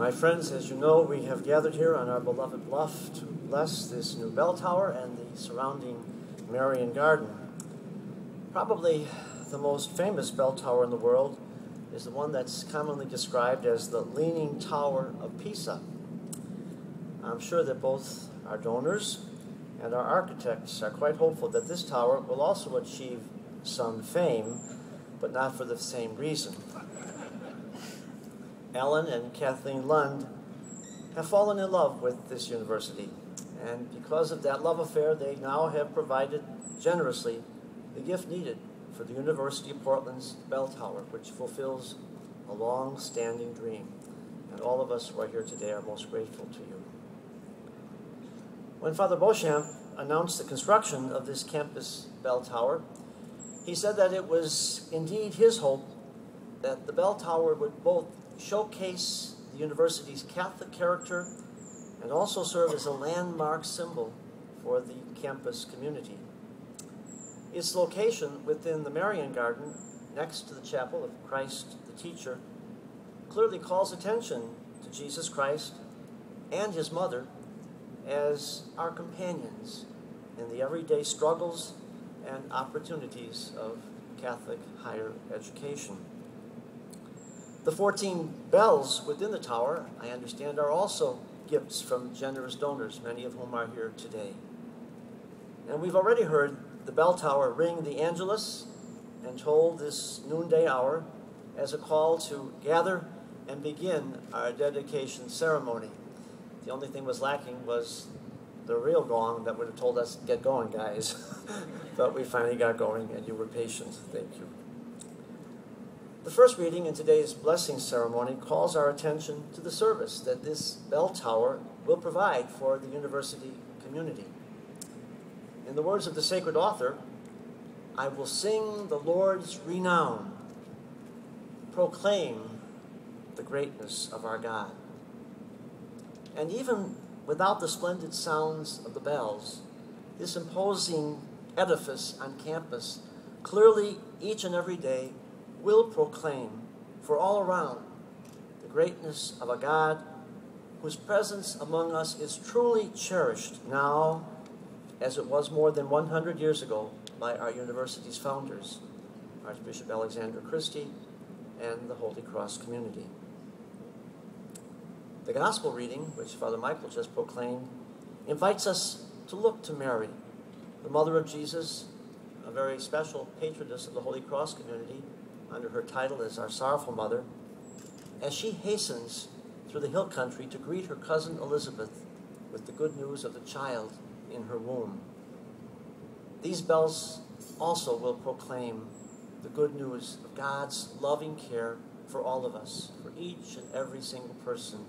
My friends, as you know, we have gathered here on our beloved bluff to bless this new bell tower and the surrounding Marian garden. Probably the most famous bell tower in the world is the one that's commonly described as the Leaning Tower of Pisa. I'm sure that both our donors and our architects are quite hopeful that this tower will also achieve some fame, but not for the same reason. Ellen and Kathleen Lund have fallen in love with this university, and because of that love affair, they now have provided generously the gift needed for the University of Portland's bell tower, which fulfills a long-standing dream. And all of us who are here today are most grateful to you. When Father Beauchamp announced the construction of this campus bell tower, he said that it was indeed his hope that the bell tower would both showcase the university's Catholic character and also serve as a landmark symbol for the campus community. Its location within the Marian Garden, next to the Chapel of Christ the Teacher, clearly calls attention to Jesus Christ and his mother as our companions in the everyday struggles and opportunities of Catholic higher education. The 14 bells within the tower, I understand, are also gifts from generous donors, many of whom are here today. And we've already heard the bell tower ring the Angelus and toll this noonday hour as a call to gather and begin our dedication ceremony. The only thing was lacking was the real gong that would have told us, get going, guys. But we finally got going, and you were patient. Thank you. The first reading in today's blessing ceremony calls our attention to the service that this bell tower will provide for the university community. In the words of the sacred author, I will sing the Lord's renown, proclaim the greatness of our God. And even without the splendid sounds of the bells, this imposing edifice on campus clearly each and every day will proclaim for all around the greatness of a God whose presence among us is truly cherished now as it was more than 100 years ago by our university's founders, Archbishop Alexander Christie and the Holy Cross community. The gospel reading, which Father Michael just proclaimed, invites us to look to Mary, the mother of Jesus, a very special patroness of the Holy Cross community, under her title as our Sorrowful Mother, as she hastens through the hill country to greet her cousin Elizabeth with the good news of the child in her womb. These bells also will proclaim the good news of God's loving care for all of us, for each and every single person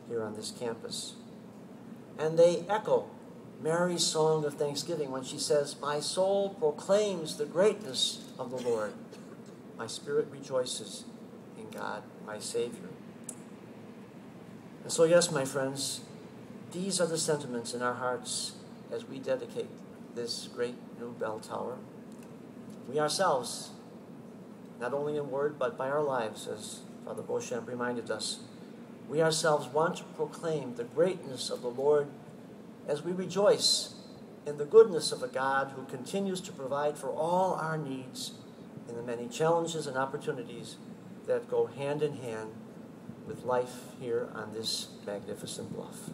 here on this campus. And they echo Mary's song of thanksgiving when she says, my soul proclaims the greatness of the Lord. My spirit rejoices in God, my Savior. And so, yes, my friends, these are the sentiments in our hearts as we dedicate this great new bell tower. We ourselves, not only in word, but by our lives, as Father Beauchamp reminded us, we ourselves want to proclaim the greatness of the Lord as we rejoice in the goodness of a God who continues to provide for all our needs in the many challenges and opportunities that go hand in hand with life here on this magnificent bluff.